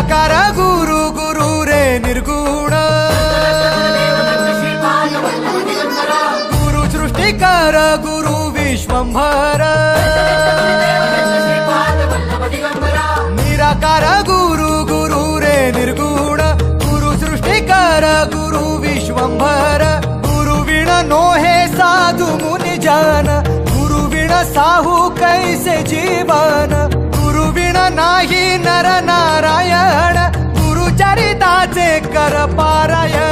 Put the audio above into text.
निराकार गुरु गुरु रे निर्गुण गुरु सृष्टिकर गुरु विश्वंभर निराकार गुरु गुरु रे निर्गुण गुरु सृष्टिकर गुरु विश्वंभर गुरु विण नोहे साधु मुनि जन गुरु विण साहू कैसे जीवन गुरु विण नाही नर नारायण गुरु चरिताचे कर पारायण